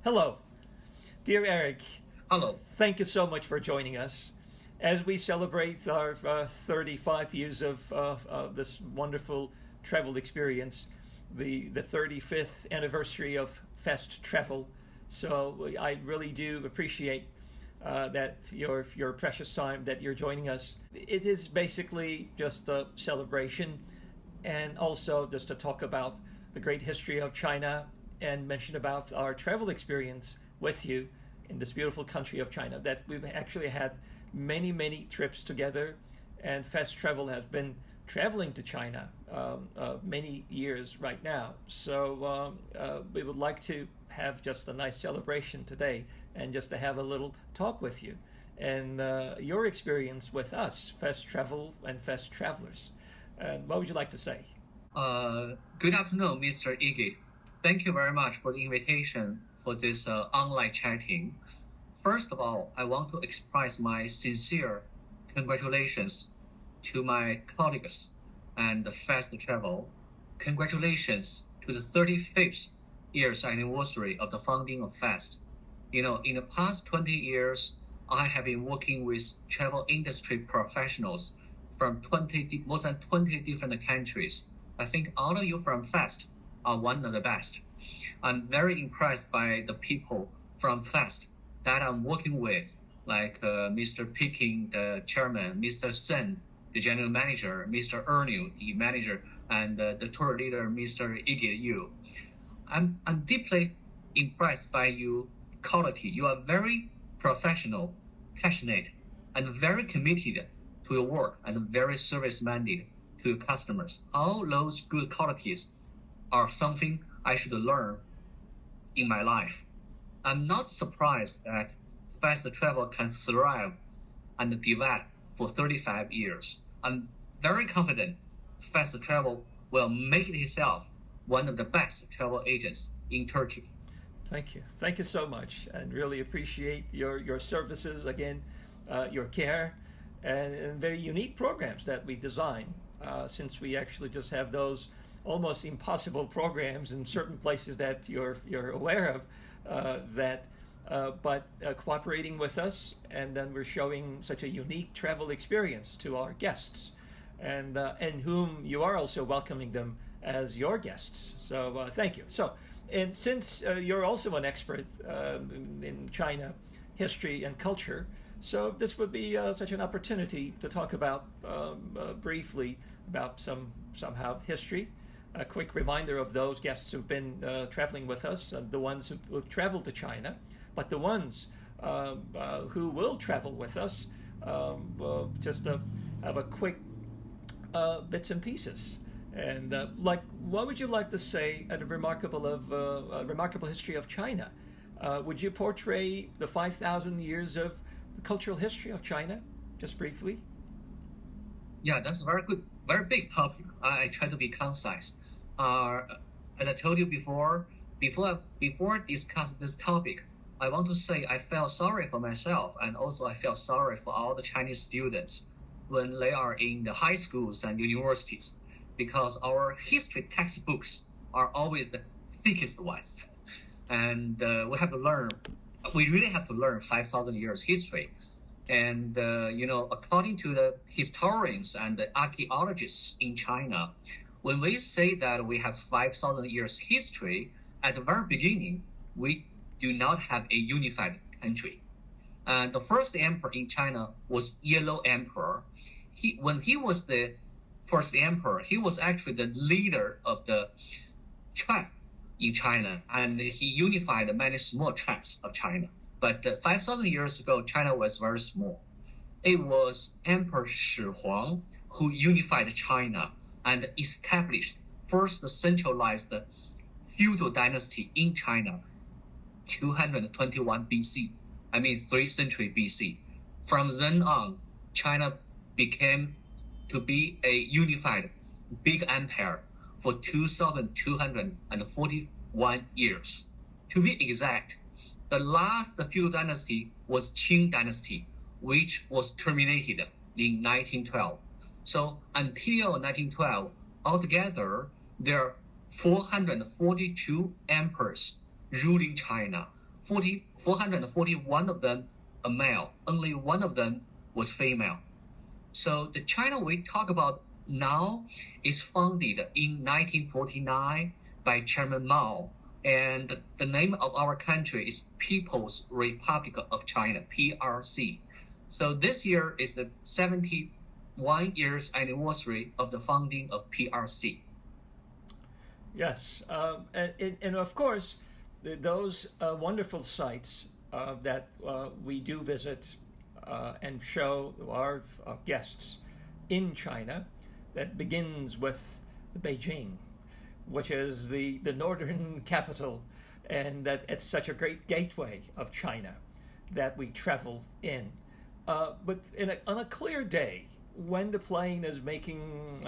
Hello, dear Eric. Hello. Thank you so much for joining us as we celebrate our 35 years of this wonderful travel experience, the 35th anniversary of Fast Travel. So I really do appreciate that your precious time that you're joining us. It is basically just a celebration, and also just to talk about the great history of China and mention about our travel experience with you in this beautiful country of China, that we've actually had many trips together, and Fast Travel has been traveling to China many years right now. So we would like to have just a nice celebration today and just to have a little talk with you and your experience with us, Fast Travel and Fast Travelers. And what would you like to say? Good afternoon, Mr. Iggy. Thank you very much for the invitation for this online chatting. First of all, I want to express my sincere congratulations to my colleagues and Fast Travel. Congratulations to the 35th years anniversary of the founding of Fast. You know, in the past 20 years, I have been working with travel industry professionals from more than 20 different countries. I think all of you from Fast are one of the best. I'm very impressed by the people from Fast that I'm working with, like Mr. Peking, the chairman, Mr. Sen, the general manager, Mr. Ernew, the manager, and the tour leader, Mr. Iggy Yu. I'm deeply impressed by your quality. You are very professional, passionate, and very committed to your work and very service-minded to your customers. All those good qualities are something I should learn in my life. I'm not surprised that Fast Travel can thrive and develop for 35 years. I'm very confident Fast Travel will make it itself one of the best travel agents in Turkey. Thank you. Thank you so much, and really appreciate your services, again, your care, and very unique programs that we design, since we actually just have those almost impossible programs in certain places that you're aware of, but cooperating with us, and then we're showing such a unique travel experience to our guests, and whom you are also welcoming them as your guests. So thank you. So, and since you're also an expert in China history and culture, so this would be such an opportunity to talk about briefly about somehow history. A quick reminder of those guests who've been traveling with us, the ones who've traveled to China, but the ones who will travel with us, just to have a quick bits and pieces. And like, what would you like to say at a remarkable history of China? Would you portray the 5,000 years of cultural history of China, just briefly? Yeah, that's a very good, very big topic. I try to be concise. As I told you before discuss this topic, I want to say I felt sorry for myself, and also I felt sorry for all the Chinese students when they are in the high schools and universities, because our history textbooks are always the thickest ones, and we really have to learn 5,000 years history. And according to the historians and the archaeologists in China, when we say that we have 5,000 years history, at the very beginning, we do not have a unified country. And the first emperor in China was Yellow Emperor. When he was the first emperor, he was actually the leader of the tribe in China, and he unified many small tribes of China. But 5,000 years ago, China was very small. It was Emperor Shi Huang who unified China and established first centralized feudal dynasty in China, 221 BC. 3th century BC. From then on, China became to be a unified big empire for 2,241 years. To be exact, the last feudal dynasty was Qing dynasty, which was terminated in 1912. So until 1912, altogether, there are 442 emperors ruling China 441 of them are male. Only one of them was female. So the China we talk about now is founded in 1949 by Chairman Mao. And the name of our country is People's Republic of China, PRC. So this year is the 71 years anniversary of the founding of PRC. Yes, and of course, those wonderful sites that we do visit and show our guests in China, that begins with Beijing, which is the northern capital, and that it's such a great gateway of China that we travel in. But on a clear day, when the plane is making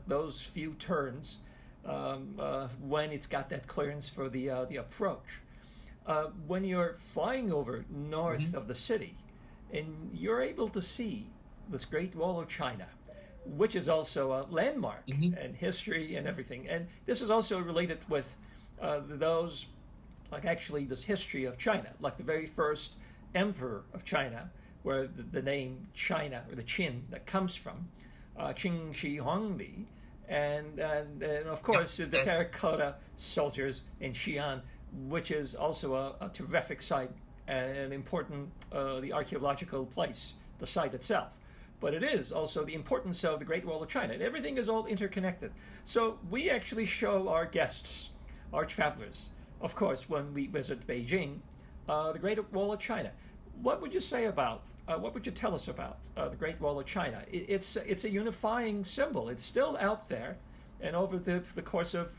those few turns, when it's got that clearance for the approach, when you're flying over north of the city, and you're able to see this Great Wall of China, which is also a landmark and history and everything. And this is also related with those, like actually this history of China, like the very first emperor of China, where the name China, or the Qin, that comes from, Qin Shi Huangdi, and of course the terracotta soldiers in Xi'an, which is also a terrific site and an important the archaeological place, the site itself. But it is also the importance of the Great Wall of China. And everything is all interconnected. So we actually show our guests, our travelers, of course, when we visit Beijing, the Great Wall of China. What would you say about, what would you tell us about the Great Wall of China? It's a unifying symbol. It's still out there. And over the course of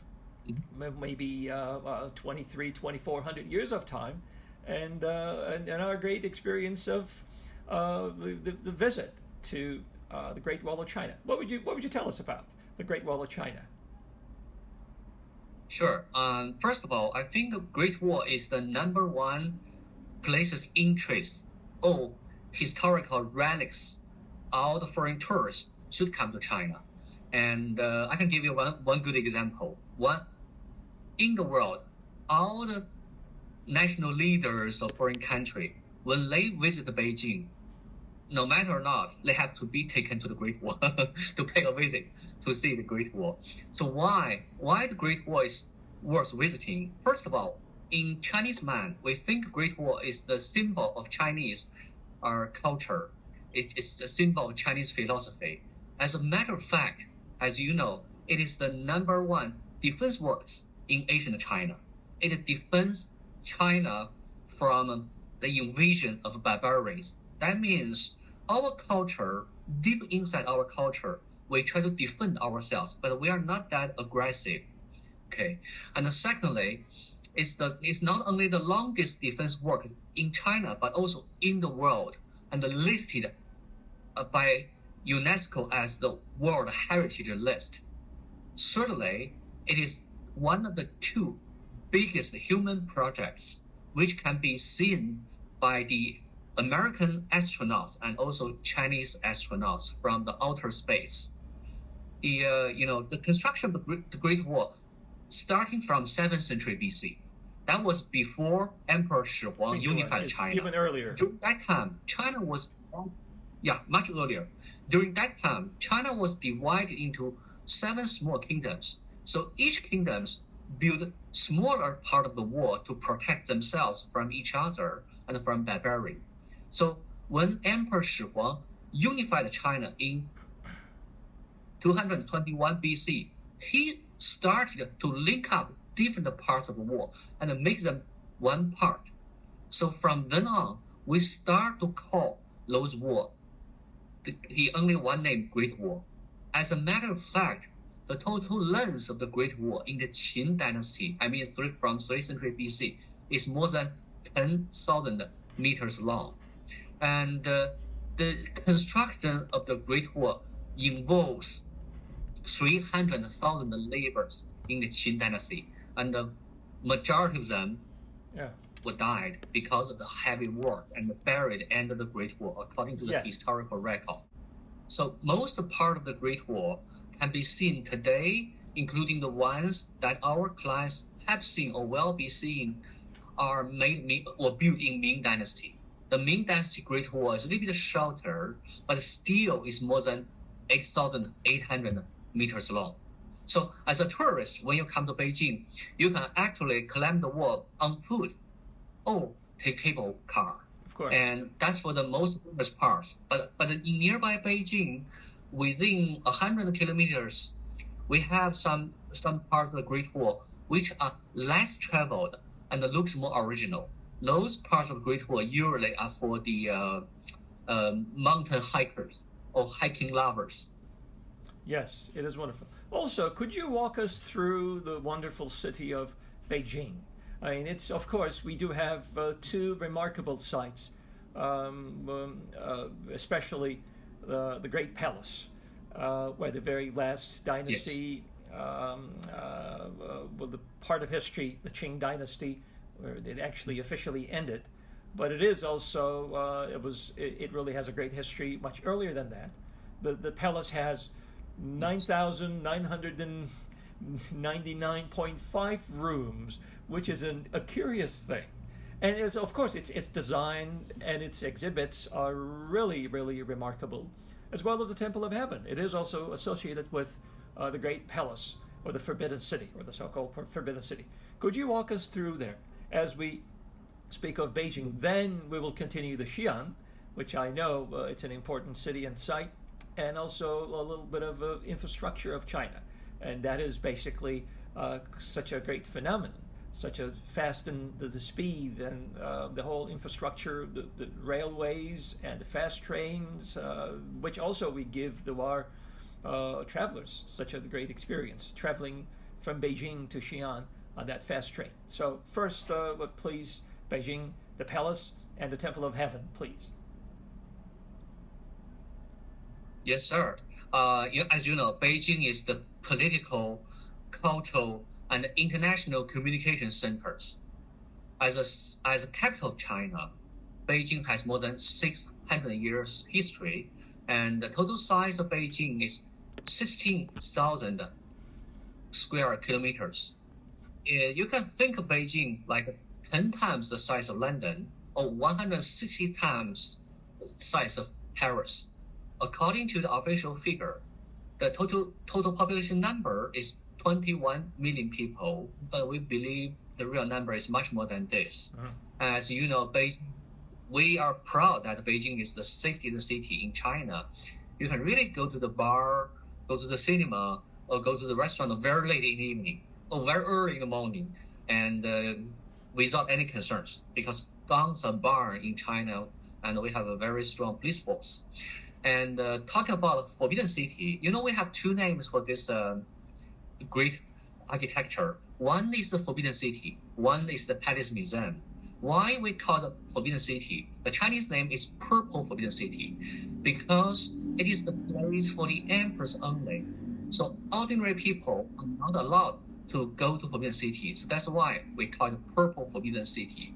maybe 2,400 years of time, and our great experience of the visit to the Great Wall of China. What would you tell us about the Great Wall of China? Sure. First of all, I think the Great Wall is the number one places interest or historical relics. All the foreign tourists should come to China. And I can give you one good example. In the world, all the national leaders of foreign country, when they visit Beijing, no matter or not, they have to be taken to the Great Wall to pay a visit to see the Great Wall. So why the Great Wall is worth visiting? First of all, in Chinese mind, we think Great Wall is the symbol of Chinese culture. It is the symbol of Chinese philosophy. As a matter of fact, as you know, it is the number one defense works in ancient China. It defends China from the invasion of barbarians. That means our culture, deep inside our culture, we try to defend ourselves, but we are not that aggressive. Okay. And secondly, it's not only the longest defense work in China, but also in the world, and listed by UNESCO as the World Heritage List. Thirdly, it is one of the two biggest human projects which can be seen by the American astronauts and also Chinese astronauts from the outer space. The construction of the Great Wall starting from 7th century BC. That was before Emperor Shi Huang unified China. Even earlier. During that time, China was, much earlier. During that time, China was divided into 7 small kingdoms. So each kingdom built smaller part of the wall to protect themselves from each other and from barbarians. So when Emperor Shi Huang unified China in 221 BC, he started to link up different parts of the wall and make them one part. So from then on, we start to call those walls the only one named Great Wall. As a matter of fact, the total length of the Great Wall in the Qin dynasty, from 3rd century BC, is more than 10,000 meters long. And the construction of the Great Wall involves 300,000 laborers in the Qin dynasty, and the majority of them were died because of the heavy work and buried under the Great Wall, according to the historical record. So most part of the Great Wall can be seen today, including the ones that our clients have seen or will be seeing are built in Ming Dynasty. The Ming Dynasty Great Wall is a little bit shorter, but still is more than 8,800 meters long. So as a tourist, when you come to Beijing, you can actually climb the wall on foot or take cable car. Of course. And that's for the most famous parts. But in nearby Beijing, within 100 kilometers, we have some parts of the Great Wall which are less traveled and looks more original. Those parts of the Great Wall usually are for the mountain hikers or hiking lovers. Yes, it is wonderful. Also, could you walk us through the wonderful city of Beijing? I mean, it's, of course, we do have two remarkable sites, especially the Great Palace, where the very last dynasty, well, the part of history, the Qing dynasty, where it actually officially ended. But it is also, it really has a great history much earlier than that. The palace has 9,999.5 rooms, which is a curious thing. And it's, of course, its design and its exhibits are really, really remarkable, as well as the Temple of Heaven. It is also associated with the Great Palace, or the Forbidden City, or the so-called Forbidden City. Could you walk us through there as we speak of Beijing? Then we will continue to Xi'an, which I know it's an important city and site, and also a little bit of infrastructure of China. And that is basically such a great phenomenon, such a fast and the speed and the whole infrastructure, the railways and the fast trains, which also we give to our travelers, such a great experience, traveling from Beijing to Xi'an on that fast train. So first, please, Beijing, the palace, and the Temple of Heaven, please. Yes, sir. As you know, Beijing is the political, cultural, and international communication centers. As a capital of China, Beijing has more than 600 years history, and the total size of Beijing is 16,000 square kilometers. You can think of Beijing like 10 times the size of London or 160 times the size of Paris. According to the official figure, the total population number is 21 million people, but we believe the real number is much more than this. Uh-huh. As you know, we are proud that Beijing is the safest city in China. You can really go to the bar, go to the cinema, or go to the restaurant very late in the evening or very early in the morning, and without any concerns, because guns are banned in China, and we have a very strong police force. And talking about Forbidden City, we have two names for this great architecture. One is the Forbidden City, one is the Palace Museum. Why we call it Forbidden City? The Chinese name is Purple Forbidden City, because it is the place for the emperors only. So ordinary people are not allowed to go to Forbidden City. So that's why we call it Purple Forbidden City.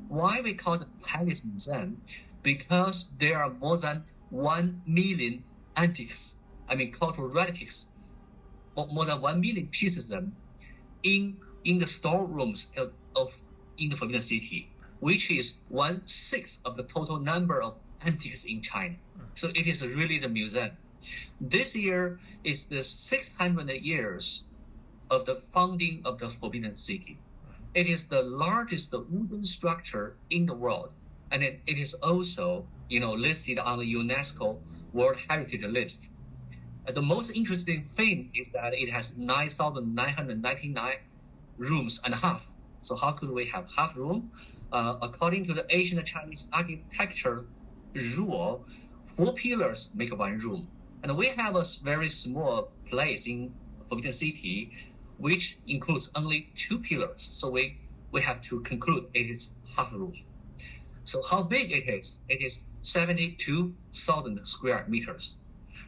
Why we call it Palace Museum? Because there are more than 1 million antiques, cultural relics, more than 1 million pieces of them in the storerooms in the Forbidden City, which is 1/6 of the total number of antiques in China. So it is really the museum. This year is the 600 years of the founding of the Forbidden City. It is the largest wooden structure in the world, and it is also listed on the UNESCO World Heritage List. The most interesting thing is that it has 9,999 rooms and a half. So how could we have half room? According to the Asian Chinese architecture rule, 4 pillars make 1 room. And we have a very small place in Forbidden City, which includes only 2 pillars. So we have to conclude it is half room. So how big it is? It is 72,000 square meters.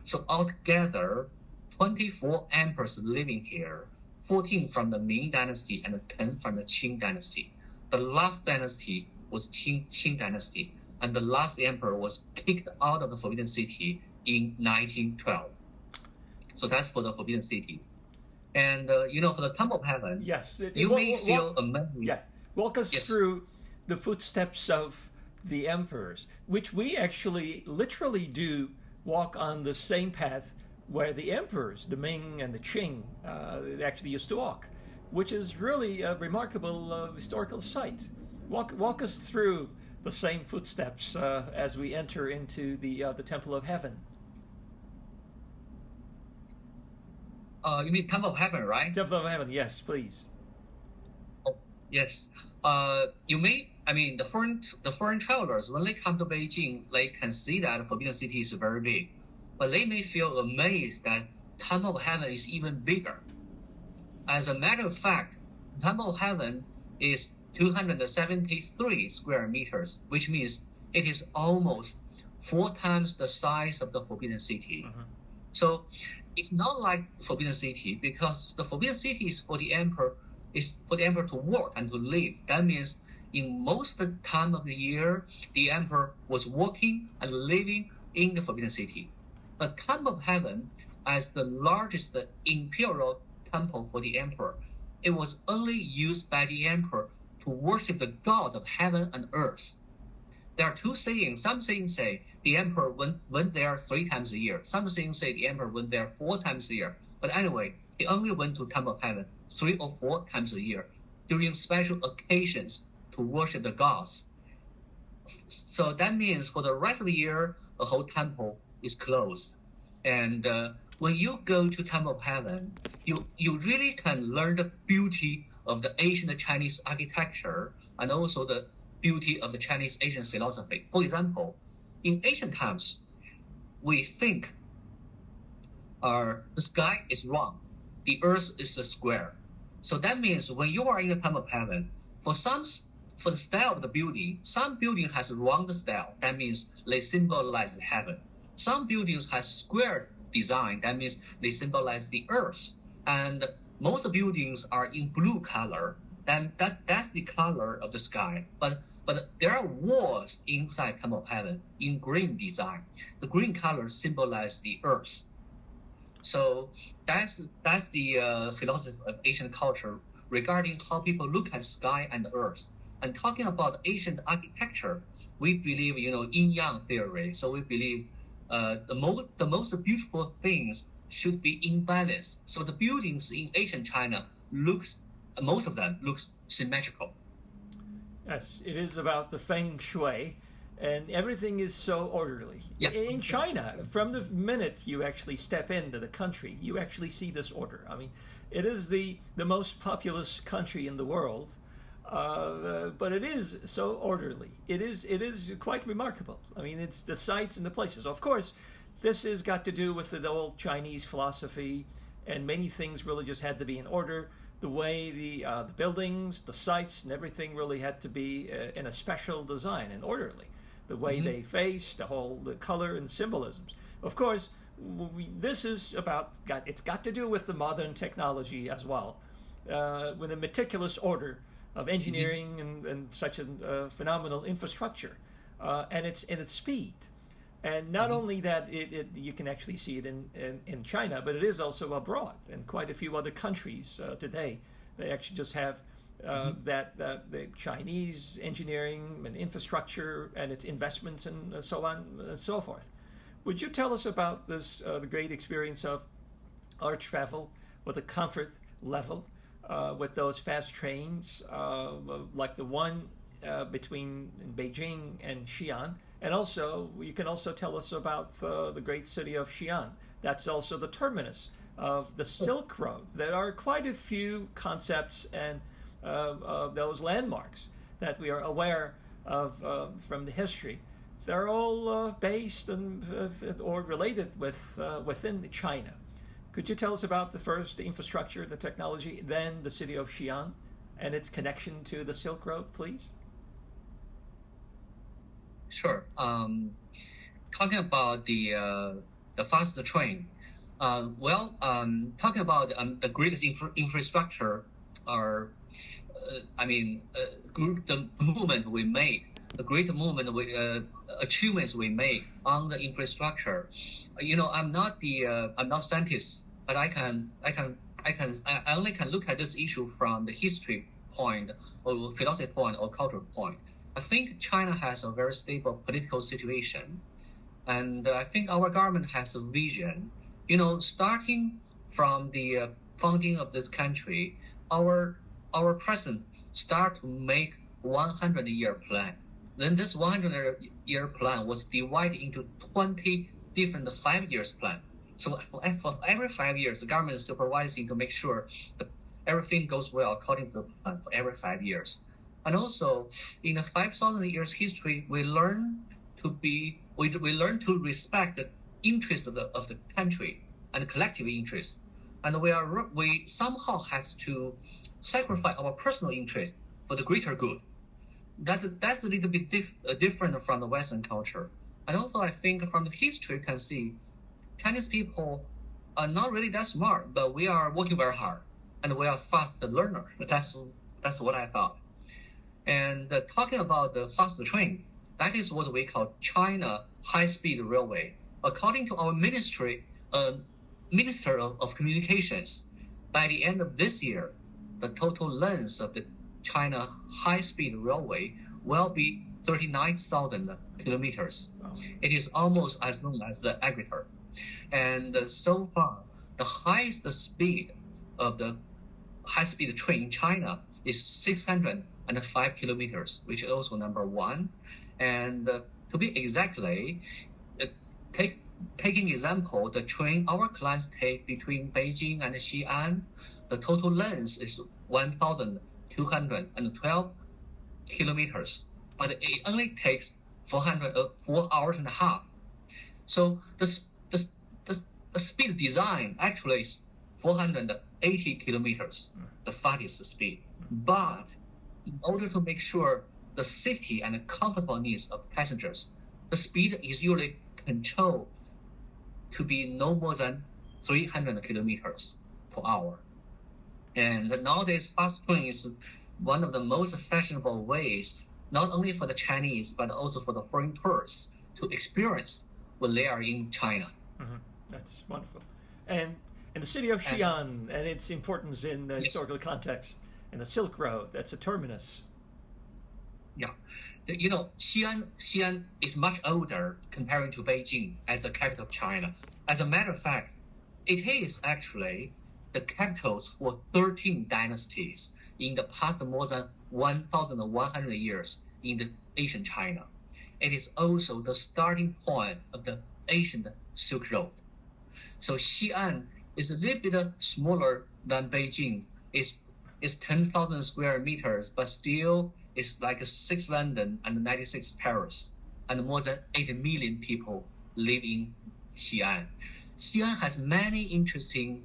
So altogether, 24 emperors living here, 14 from the Ming Dynasty and 10 from the Qing Dynasty. The last dynasty was Qing Dynasty, and the last emperor was kicked out of the Forbidden City in 1912. So that's for the Forbidden City. And, for the Temple of Heaven, yes, you may feel amazed. Yeah. Walk us Yes. through the footsteps of the emperors, which we actually literally do walk on the same path where the emperors, the Ming and the Qing, actually used to walk, which is really a remarkable historical site. Walk us through the same footsteps as we enter into the Temple of Heaven. You mean Temple of Heaven, right? Temple of Heaven, yes, please. Oh, yes. The foreign travelers, when they come to Beijing, they can see that Forbidden City is very big, but they may feel amazed that Temple of Heaven is even bigger. As a matter of fact, Temple of Heaven is 273 square meters, which means it is almost 4 times the size of the Forbidden City. Uh-huh. So it's not like Forbidden City, because the Forbidden City is for the emperor to work and to live. That means in most of the time of the year, the emperor was working and living in the Forbidden City. But Temple of Heaven, as the largest imperial temple for the emperor, it was only used by the emperor to worship the god of heaven and earth. There are 2 sayings. Some sayings say the emperor went there 3 times a year. Some sayings say the emperor went there 4 times a year. But anyway, he only went to Temple of Heaven 3 or 4 times a year during special occasions to worship the gods. So that means for the rest of the year, the whole temple is closed. And when you go to Temple of Heaven, you really can learn the beauty of the ancient Chinese architecture and also the beauty of the Chinese ancient philosophy. For example, in ancient times, we think the sky is round, the earth is a square. So that means when you are in the Temple of Heaven, for the style of the building, some building has round style. That means they symbolize heaven. Some buildings has square design. That means they symbolize the earth. And most buildings are in blue color. Then that's the color of the sky. But there are walls inside Temple of Heaven in green design. The green color symbolize the earth. So that's the philosophy of ancient culture regarding how people look at sky and earth. And talking about ancient architecture, we believe yin-yang theory. So we believe the most beautiful things should be in balance. So the buildings in ancient China most of them looks symmetrical. Yes, it is about the feng shui, and everything is so orderly. Yeah. In China, from the minute you actually step into the country, you actually see this order. I mean, it is the most populous country in the world, but it is so orderly. It is quite remarkable. I mean, it's the sites and the places. Of course, this has got to do with the old Chinese philosophy, and many things really just had to be in order. The way the buildings, the sites, and everything really had to be in a special design and orderly. The way they face, the color and symbolisms. Of course, this is it's got to do with the modern technology as well, with a meticulous order of engineering and such a phenomenal infrastructure, and its speed. And not only that, you can actually see it in China, but it is also abroad. In quite a few other countries today, they actually just have the Chinese engineering and infrastructure and its investments and so on and so forth. Would you tell us about this, the great experience of our travel with the comfort level, with those fast trains, like the one between Beijing and Xi'an? And also, you can also tell us about the great city of Xi'an. That's also the terminus of the Silk Road. There are quite a few concepts and those landmarks that we are aware of from the history. They're all based or related within China. Could you tell us about the first infrastructure, the technology, then the city of Xi'an, and its connection to the Silk Road, please? Sure. Talking about the fast train. Talking about the greatest infrastructure, the movement we made, the great movement achievements we made on the infrastructure. I'm not scientist, but I only can look at this issue from the history point or philosophy point or cultural point. I think China has a very stable political situation, and I think our government has a vision. Starting from the founding of this country, our president start to make 100-year plan. Then this 100-year plan was divided into 20 different 5-year plan. So for every 5 years, the government is supervising to make sure that everything goes well according to the plan for every 5 years. And also, in the 5,000 years history, we learn to respect the interest of the country and the collective interest. And we somehow has to sacrifice our personal interest for the greater good. That's a little bit different from the Western culture. And also, I think from the history, you can see Chinese people are not really that smart, but we are working very hard, and we are fast learner. That's what I thought. And talking about the fast train, that is what we call China High-Speed Railway. According to our Minister of Communications, by the end of this year, the total length of the China High-Speed Railway will be 39,000 kilometers. Wow. It is almost as long as the Equator. And so far, the highest speed of the high-speed train in China is 605 kilometers, which is also number one. And to be exactly, taking example, the train our clients take between Beijing and Xi'an, the total length is 1,212 kilometers, but it only takes 4 hours and a half. So the speed design actually is 480 kilometers, the fastest speed. But in order to make sure the safety and the comfortable needs of passengers, the speed is usually controlled to be no more than 300 kilometers per hour. And nowadays, fast train is one of the most fashionable ways, not only for the Chinese, but also for the foreign tourists to experience when they are in China. Mm-hmm. That's wonderful. And the city of Xi'an and its importance in the historical context, and the Silk Road, that's a terminus. Yeah. Xi'an is much older comparing to Beijing as the capital of China. As a matter of fact, it is actually the capitals for 13 dynasties in the past more than 1,100 years in the ancient China. It is also the starting point of the ancient Silk Road. So Xi'an is a little bit smaller than Beijing. It's 10,000 square meters, but still it's like 6 London and 96 Paris, and more than 8 million people live in Xi'an. Xi'an has many interesting,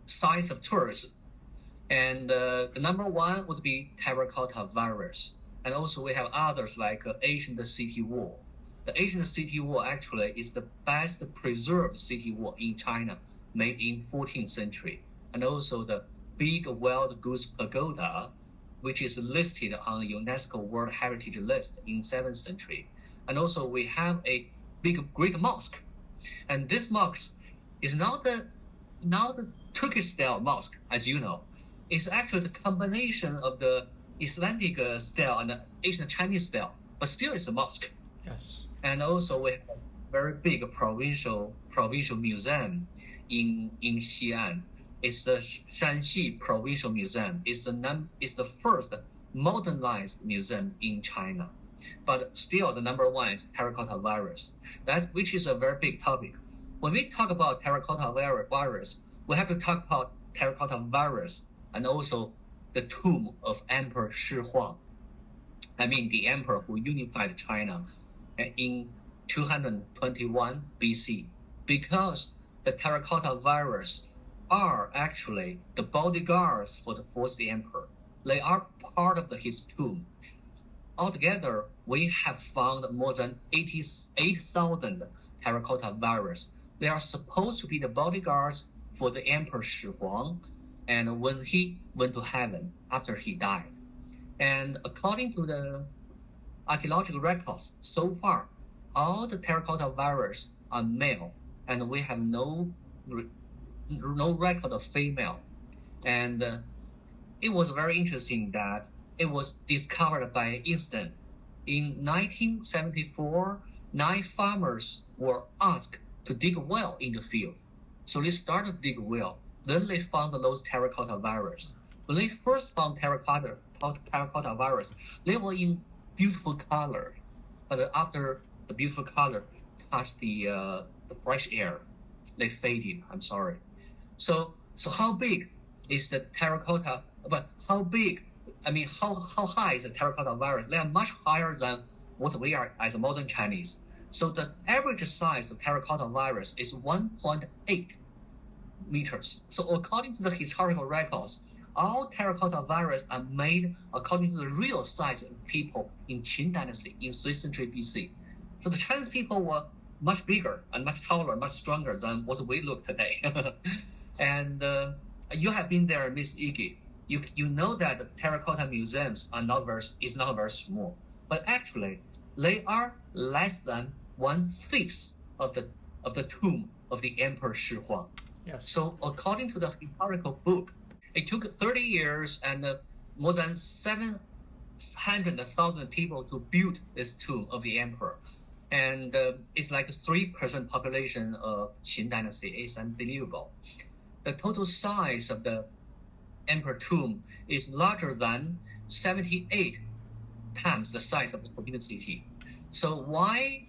sites of tourism. And the number one would be terracotta virus. And also we have others like ancient city wall. The ancient city wall actually is the best preserved city wall in China, made in 14th century. And also the big wild goose pagoda, which is listed on the UNESCO World Heritage List in 7th century. And also we have a big Greek mosque. And this mosque is not the Turkish style mosque, as you know. It's actually the combination of the Islamic style and the Asian Chinese style, but still it's a mosque. Yes. And also we have a very big provincial museum in Xi'an. It's the Shanxi Provincial Museum. It's the first modernized museum in China. But still, the number one is terracotta virus, which is a very big topic. When we talk about terracotta virus, we have to talk about terracotta virus and also the tomb of Emperor Shi Huang. I mean, the emperor who unified China in 221 BC. Because the terracotta virus are actually the bodyguards for the fourth emperor. They are part of his tomb. Altogether, we have found more than 88,000 terracotta virus. They are supposed to be the bodyguards for the Emperor Shi Huang, and when he went to heaven after he died. And according to the archaeological records, so far, all the terracotta virus are male, and we have no record of female. And it was very interesting that it was discovered by accident. In 1974, 9 farmers were asked to dig a well in the field. So they started to dig a well. Then they found those terracotta virus. When they first found terracotta virus, they were in beautiful color. But after the beautiful color touched the fresh air, they faded. I'm sorry. So how big is the terracotta? But how big? I mean, how high is the terracotta virus? They are much higher than what we are as a modern Chinese. So the average size of terracotta virus is 1.8 meters. So according to the historical records, all terracotta virus are made according to the real size of people in Qin dynasty in 3rd century BC. So the Chinese people were much bigger and much taller, much stronger than what we look today. And you have been there, Miss Iggy. You know that the terracotta museums are not very small, but actually they are less than 1/5 of the tomb of the Emperor Shi Huang. Yes. So according to the historical book, it took 30 years and more than 700,000 people to build this tomb of the emperor. And it's like 3% population of Qin dynasty. It's unbelievable. The total size of the emperor tomb is larger than 78 times the size of the Forbidden City. So why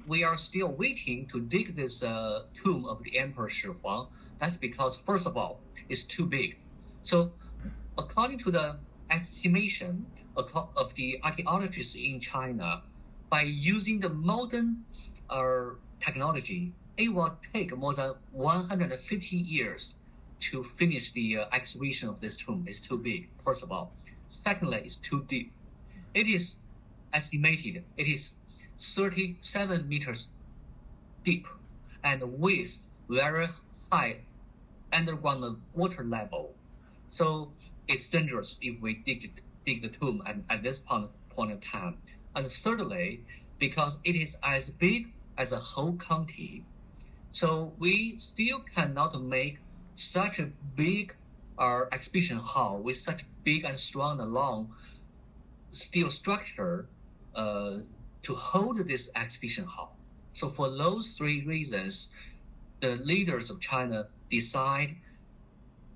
we are still waiting to dig this tomb of the Emperor Shi Huang? That's because, first of all, it's too big. So according to the estimation of the archaeologists in China, by using the modern technology, it will take more than 150 years to finish the excavation of this tomb. It's too big, first of all. Secondly, it's too deep. It is estimated it is 37 meters deep and with very high underground water level. So it's dangerous if we dig the tomb at this point of time. And thirdly, because it is as big as a whole county, so we still cannot make such a big exhibition hall with such big and strong and long steel structure to hold this exhibition hall. So for those 3 reasons, the leaders of China decide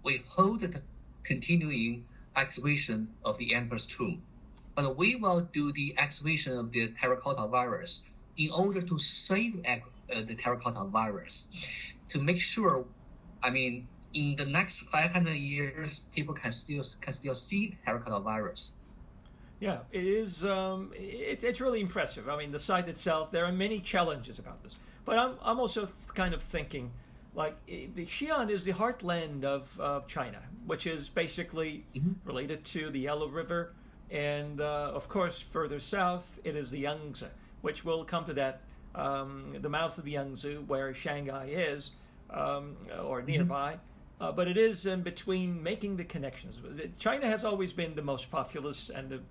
we hold the continuing exhibition of the emperor's tomb, but we will do the exhibition of the terracotta virus in order to save the terracotta virus, to make sure, I mean, in the next 500 years, people can still see terracotta virus. Yeah, it is. It's really impressive. I mean, the site itself. There are many challenges about this, but I'm also kind of thinking, like, Xi'an is the heartland of China, which is basically related to the Yellow River, and of course further south it is the Yangtze, which will come to that, the mouth of the Yangtze where Shanghai is, or nearby. But it is in between making the connections. China has always been the most populous and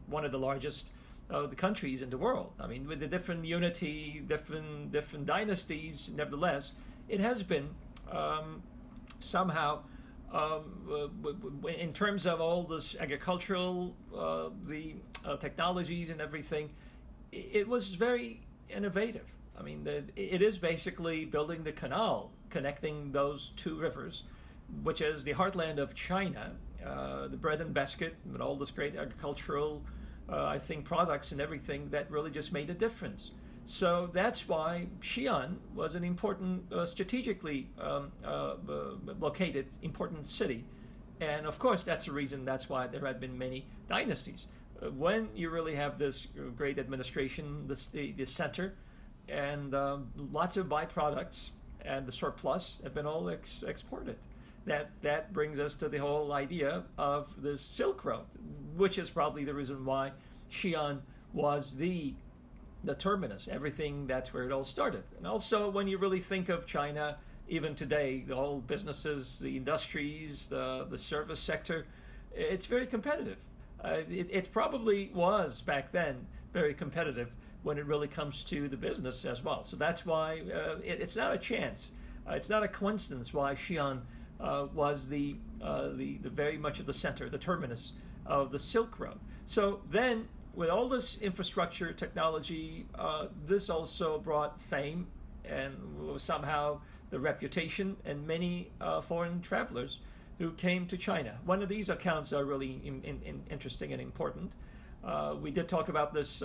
one of the largest the countries in the world. I mean, with the different unity, different dynasties, nevertheless, it has been somehow, in terms of all this agricultural, the technologies and everything, it was very innovative. I mean, it is basically building the canal connecting those 2 rivers, which is the heartland of China, the bread and biscuit, and all this great agricultural, I think, products and everything that really just made a difference. So that's why Xi'an was an important, strategically located, important city. And of course, that's the reason, that's why there have been many dynasties. When you really have this great administration, the center, and lots of byproducts, and the surplus have been all exported. That brings us to the whole idea of the Silk Road, which is probably the reason why Xi'an was the terminus. Everything, that's where it all started. And also, when you really think of China, even today, the whole businesses, the industries, the service sector, it's very competitive. It probably was back then very competitive when it really comes to the business as well. So that's why it's not a chance. It's not a coincidence why Xi'an was the very much of the center, the terminus of the Silk Road. So then, with all this infrastructure, technology, this also brought fame and somehow the reputation and many foreign travelers who came to China. One of these accounts are really interesting and important. We did talk about this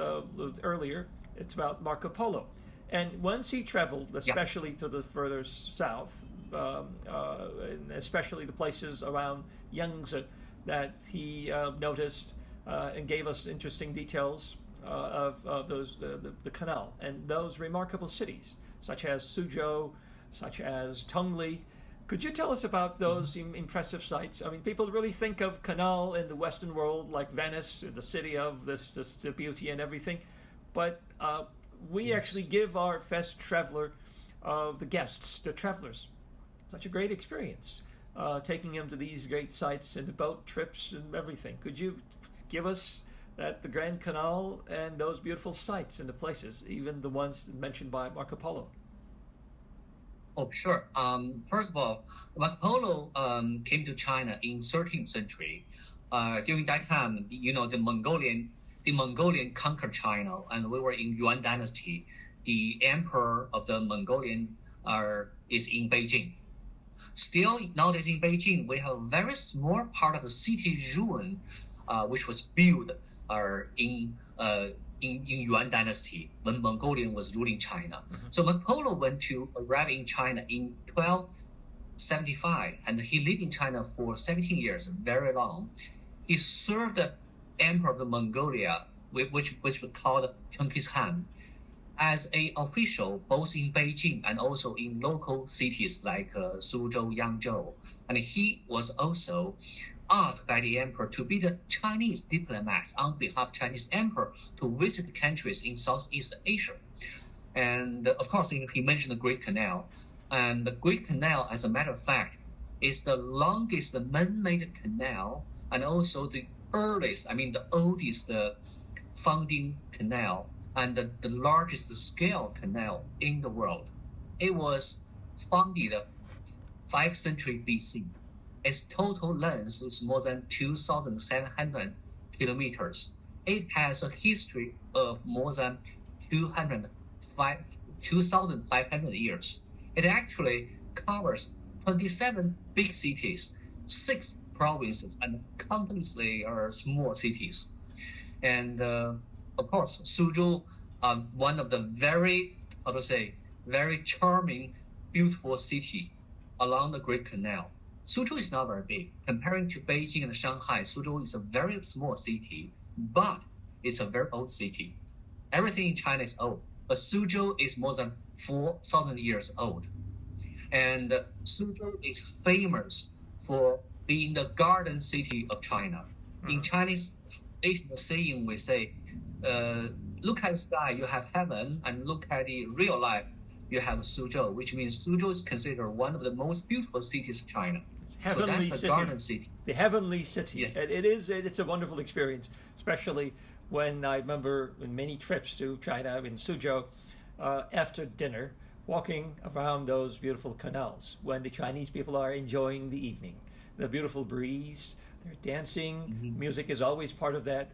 earlier. It's about Marco Polo. And once he traveled, especially to the further south, and especially the places around Yangtze that he noticed and gave us interesting details of those the canal and those remarkable cities, such as Suzhou, such as Tongli. Could you tell us about those impressive sites? I mean, people really think of canal in the Western world like Venice, the city of this the beauty and everything, but we actually give our fest traveler, the guests, the travelers, such a great experience, taking them to these great sites and the boat trips and everything. Could you give us the Grand Canal and those beautiful sites and the places, even the ones mentioned by Marco Polo? Oh, sure. First of all, Marco Polo came to China in 13th century. During that time, the Mongolian conquered China, and we were in Yuan dynasty. The emperor of the Mongolian is in Beijing. Still, nowadays in Beijing, we have a very small part of the city ruin, which was built in Yuan dynasty when Mongolian was ruling China. So Marco Polo arrived in China in 1275, and he lived in China for 17 years, very long. He served the emperor of the Mongolia, which was called Genghis Khan, as an official both in Beijing and also in local cities like Suzhou, Yangzhou. And he was also asked by the emperor to be the Chinese diplomats on behalf of Chinese emperor to visit countries in Southeast Asia. And of course, he mentioned the Great Canal. And the Great Canal, as a matter of fact, is the longest man-made canal and also the oldest founding canal and the largest scale canal in the world. It was founded 5th century BC. Its total length is more than 2,700 kilometers. It has a history of more than 2,500 years. It actually covers 27 big cities, 6 provinces, and countlessly small cities. And of course, Suzhou, one of the very charming, beautiful city along the Great Canal. Suzhou is not very big. Comparing to Beijing and Shanghai, Suzhou is a very small city, but it's a very old city. Everything in China is old, but Suzhou is more than 4,000 years old. And Suzhou is famous for being the garden city of China. In Chinese ancient saying, we say, look at the sky, you have heaven, and look at the real life, you have Suzhou, which means Suzhou is considered one of the most beautiful cities of China. Heavenly so that's the city. Garden City. The heavenly city. Yes. It's a wonderful experience, especially when I remember in many trips to China in Suzhou, after dinner, walking around those beautiful canals when the Chinese people are enjoying the evening. The beautiful breeze, they're dancing, music is always part of that.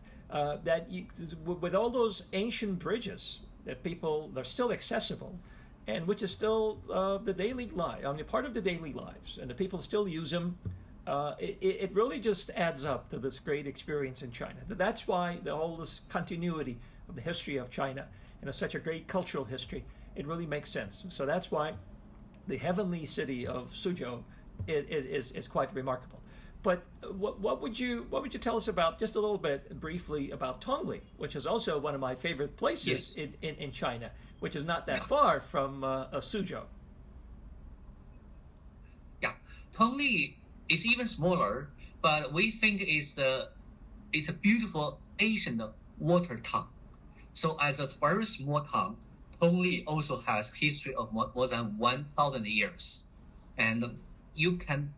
With all those ancient bridges that they're still accessible, and which is still the daily life. I mean, part of the daily lives, and the people still use them. It really just adds up to this great experience in China. That's why this continuity of the history of China and such a great cultural history, it really makes sense. So that's why the heavenly city of Suzhou is quite remarkable. But what would you tell us about, just a little bit briefly, about Tongli, which is also one of my favorite places in China, which is not that far from Suzhou. Yeah, Tongli is even smaller, but we think it's a beautiful ancient water town. So as a very small town, Tongli also has history of more than 1,000 years. And you can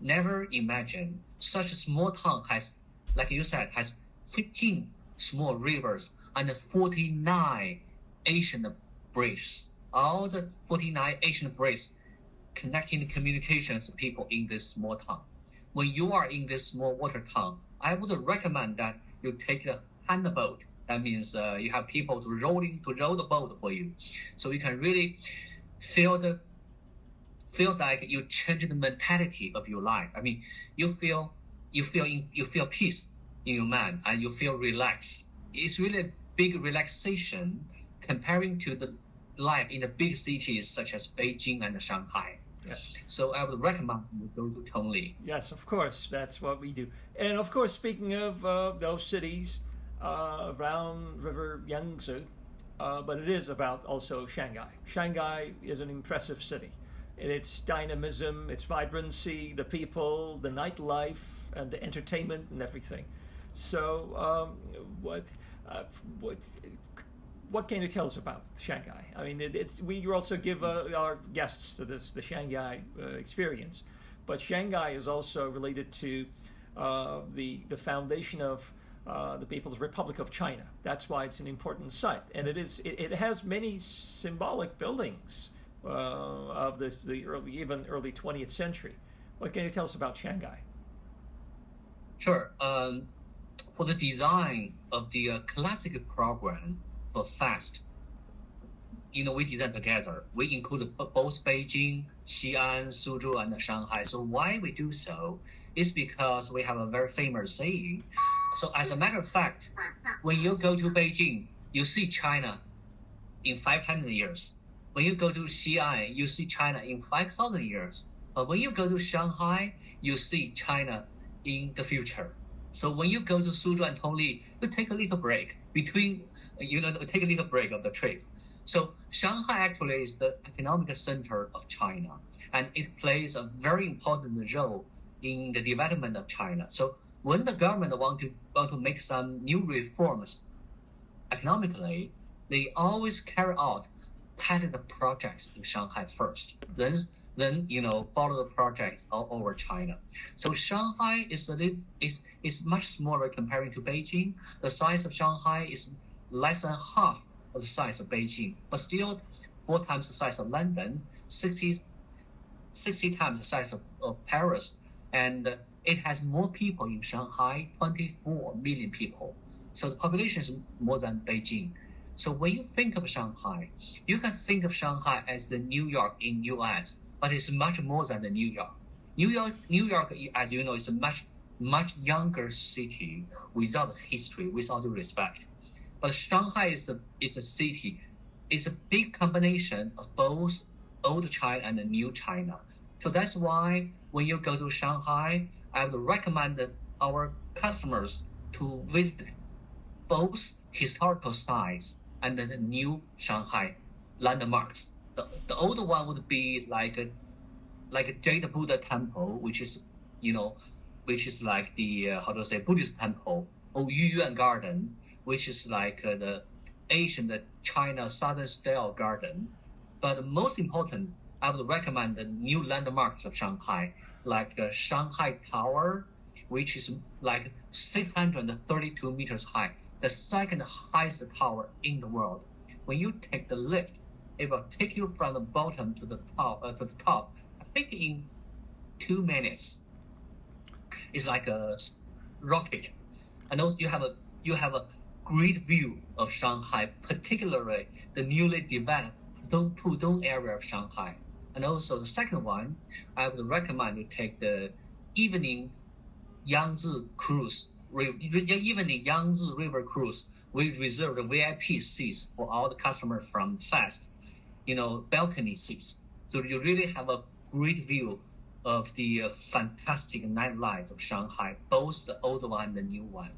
never imagine such a small town has, like you said, has 15 small rivers and 49 ancient bridges. All the 49 ancient bridges connecting the communications of people in this small town. When you are in this small water town, I would recommend that you take a hand boat. That means you have people to row the boat for you, so you can really feel like you change the mentality of your life. I mean, you feel peace in your mind, and you feel relaxed. It's really a big relaxation comparing to the life in the big cities such as Beijing and Shanghai. Yes. So I would recommend you go to Tongli. Yes, of course, that's what we do. And of course, speaking of those cities around River Yangtze, but it is about also Shanghai. Shanghai is an impressive city. In its dynamism, its vibrancy, the people, the nightlife, and the entertainment and everything. So, what can you tell us about Shanghai? I mean, we also give our guests to the Shanghai experience, but Shanghai is also related to the foundation of the People's Republic of China. That's why it's an important site, and it has many symbolic buildings of the early 20th century. What can you tell us about Shanghai? Sure. For the design of the classic program for FAST, we designed together. We include both Beijing, Xi'an, Suzhou, and Shanghai. So why we do so is because we have a very famous saying. So as a matter of fact, when you go to Beijing, you see China in 500 years. When you go to Xi'an, you see China in 5,000 years. But when you go to Shanghai, you see China in the future. So when you go to Suzhou and Tongli, you take a little break take a little break of the trip. So Shanghai actually is the economic center of China, and it plays a very important role in the development of China. So when the government want to make some new reforms economically, they always carry out pilot projects in Shanghai first, then follow the project all over China. So Shanghai is much smaller comparing to Beijing. The size of Shanghai is less than half of the size of Beijing, but still 4 times the size of London, 60 times the size of Paris, and it has more people in Shanghai, 24 million people. So the population is more than Beijing. So when you think of Shanghai, you can think of Shanghai as the New York in US, but it's much more than the New York. New York, as you know, is a much younger city without history, with all due respect. But Shanghai is a city. It's a big combination of both old China and the new China. So that's why when you go to Shanghai, I would recommend our customers to visit both historical sites and the new Shanghai landmarks. The old one would be like a Jade Buddha temple, which is like the Buddhist temple, or Yuyuan Garden, which is like the ancient China Southern style garden. But most important, I would recommend the new landmarks of Shanghai, like Shanghai Tower, which is like 632 meters high, the second highest tower in the world. When you take the lift, it will take you from the bottom to the top. I think in 2 minutes. It's like a rocket, and also you have a great view of Shanghai, particularly the newly developed Pudong area of Shanghai. And also the second one, I would recommend you take the evening Yangtze cruise. Evening Yangtze River cruise. We reserve the VIP seats for all the customers from FAST, balcony seats. So you really have a great view of the fantastic nightlife of Shanghai, both the old one and the new one.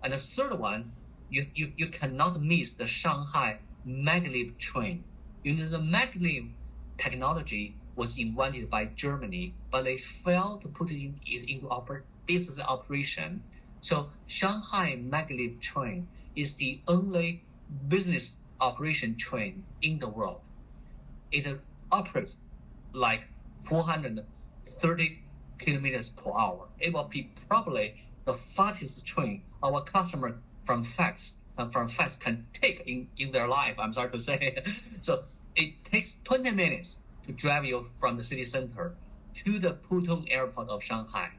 And the third one, you cannot miss the Shanghai maglev train. The maglev technology was invented by Germany, but they failed to put it into business operation. So Shanghai maglev train is the only business operation train in the world. It operates like 430 kilometers per hour. It will be probably the fastest train our customer from FAST can take in their life, I'm sorry to say. So it takes 20 minutes to drive you from the city center to the Pudong airport of Shanghai,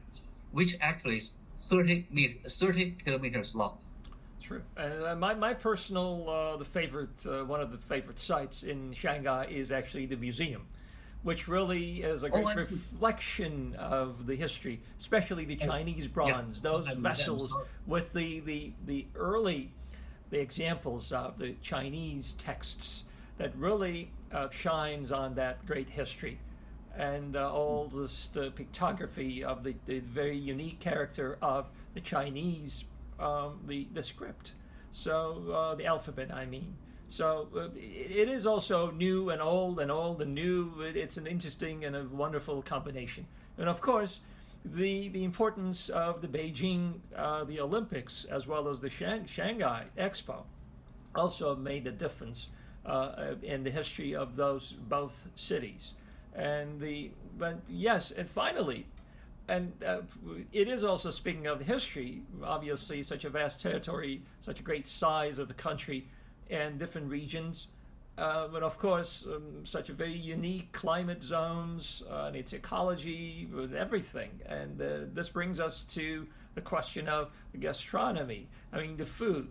which actually is 30 kilometers long. True. And my personal, the favorite, one of the favorite sites in Shanghai is actually the museum, which really is a great reflection of the history, especially the Chinese bronze, those vessels with the examples of the Chinese texts that really shines on that great history, and all this the pictography of the very unique character of the Chinese, the script, so the alphabet, I mean. So it is also new and old and old and new. It's an interesting and a wonderful combination. And of course, the importance of the Beijing, the Olympics, as well as the Shanghai Expo, also made a difference in the history of those both cities. But yes, and finally, and it is also, speaking of the history, obviously such a vast territory, such a great size of the country, and different regions, but of course such a very unique climate zones and its ecology and everything. And this brings us to the question of the gastronomy. I mean, the food,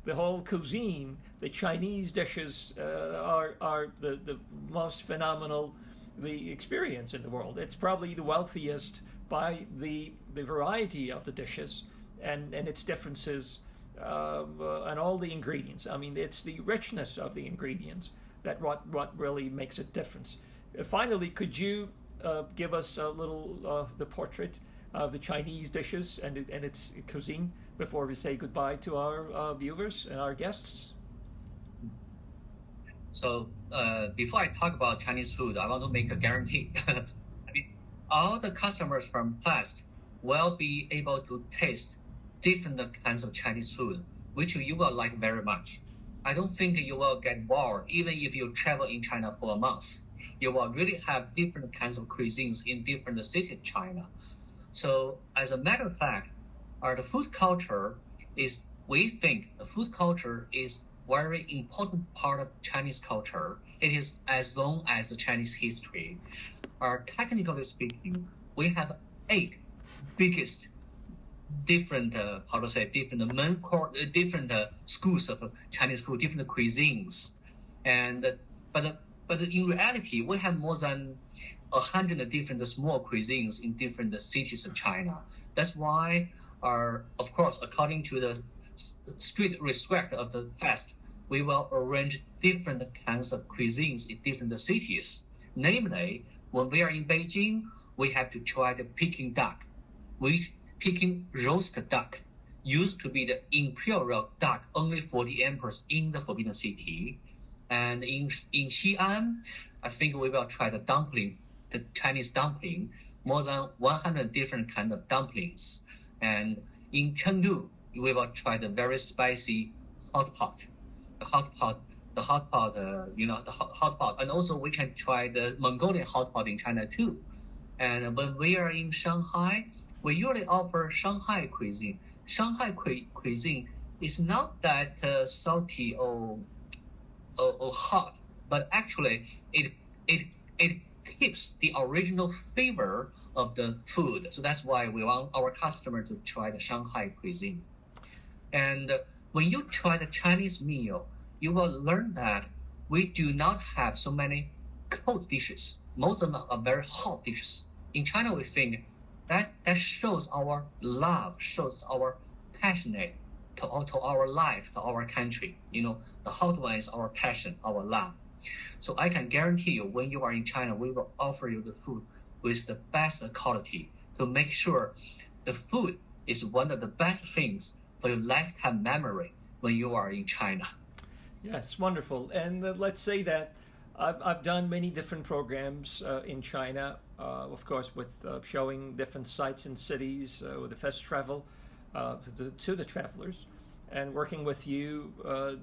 the whole cuisine, the Chinese dishes are the most phenomenal the experience in the world. It's probably the wealthiest by the variety of the dishes and its differences, and all the ingredients. I mean, it's the richness of the ingredients that what really makes a difference. Finally, could you give us a little the portrait of the Chinese dishes and its cuisine before we say goodbye to our viewers and our guests? So before I talk about Chinese food, I want to make a guarantee. I mean, all the customers from Fest will be able to taste different kinds of Chinese food, which you will like very much. I don't think you will get bored even if you travel in China for a month. You will really have different kinds of cuisines in different cities of China. So as a matter of fact, the food culture is, we think the food culture is very important part of Chinese culture. It is as long as the Chinese history. Technically speaking, we have 8 biggest different different schools of Chinese food, different cuisines, but in reality we have more than 100 different small cuisines in different cities of China. That's why, of course, according to the strict respect of the fest, we will arrange different kinds of cuisines in different cities. Namely, when we are in Beijing, we have to try the Peking duck, which Peking roast duck used to be the imperial duck only for the emperors in the Forbidden City. And in Xi'an, I think we will try the dumpling, the Chinese dumpling, more than 100 different kinds of dumplings. And in Chengdu, we will try the very spicy hot pot. The hot pot, and also we can try the Mongolian hot pot in China too. And when we are in Shanghai, we usually offer Shanghai cuisine. Shanghai cuisine is not that salty or hot, but actually it keeps the original flavor of the food. So that's why we want our customer to try the Shanghai cuisine. And when you try the Chinese meal, you will learn that we do not have so many cold dishes. Most of them are very hot dishes. In China, we think that shows our love, shows our passionate to our life, to our country. The hot one is our passion, our love. So I can guarantee you, when you are in China, we will offer you the food with the best quality to make sure the food is one of the best things for your lifetime memory when you are in China. Yes, wonderful. And let's say that I've done many different programs in China, of course, with showing different sites and cities with the Fest Travel to the travelers, and working with you.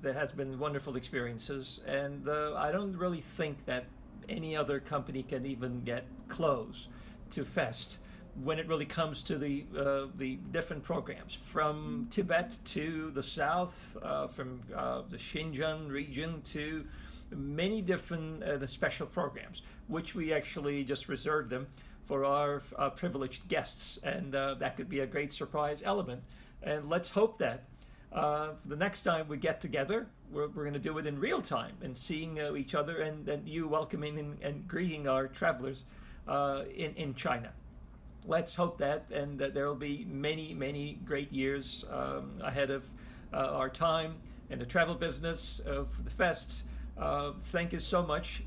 That has been wonderful experiences. And I don't really think that any other company can even get close to Fest when it really comes to the different programs, from Tibet to the south, from the Xinjiang region to many different special programs, which we actually just reserved them for our privileged guests, and that could be a great surprise element. And let's hope that the next time we get together, we're going to do it in real time and seeing each other, and you welcoming and greeting our travelers in China. Let's hope that, and that there will be many, many great years ahead of our time in the travel business, for the fests. Thank you so much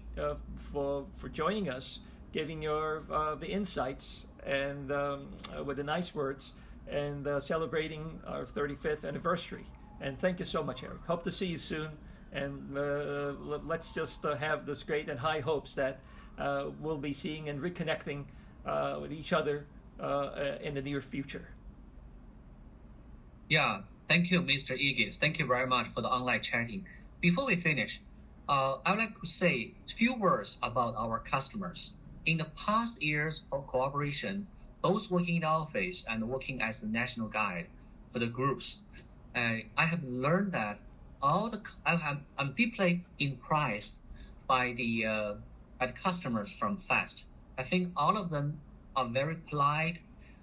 for joining us, giving your the insights, and with the nice words, and celebrating our 35th anniversary. And thank you so much, Eric. Hope to see you soon, and let's just have this great and high hopes that we'll be seeing and reconnecting with each other in the near future. Yeah, thank you, Mr. Iggy. Thank you very much for the online chatting. Before we finish, I would like to say a few words about our customers. In the past years of cooperation, both working in the office and working as a national guide for the groups, I have learned that I'm deeply impressed by the customers from FEST. I think all of them are very polite,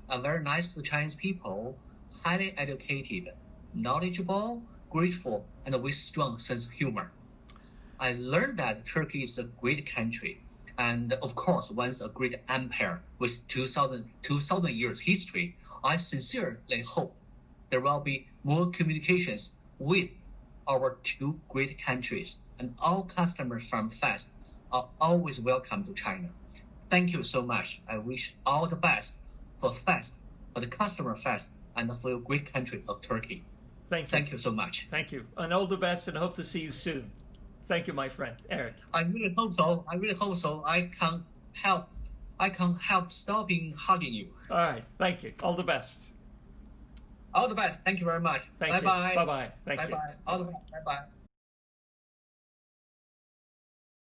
are very nice to Chinese people, highly educated, knowledgeable, graceful, and with strong sense of humor. I learned that Turkey is a great country, and of course, once a great empire with 2,000 years history. I sincerely hope there will be more communications with our two great countries, and all customers from FEST are always welcome to China. Thank you so much. I wish all the best for FEST, for the customer FEST, and for your great country of Turkey. Thank you so much. Thank you. And all the best, and hope to see you soon. Thank you, my friend, Eric. I really hope so. I can't help stopping hugging you. All right. Thank you. All the best. All the best. Thank you very much. Thank you. Bye-bye. Bye-bye. Thank you. Bye-bye. All the best. Bye-bye.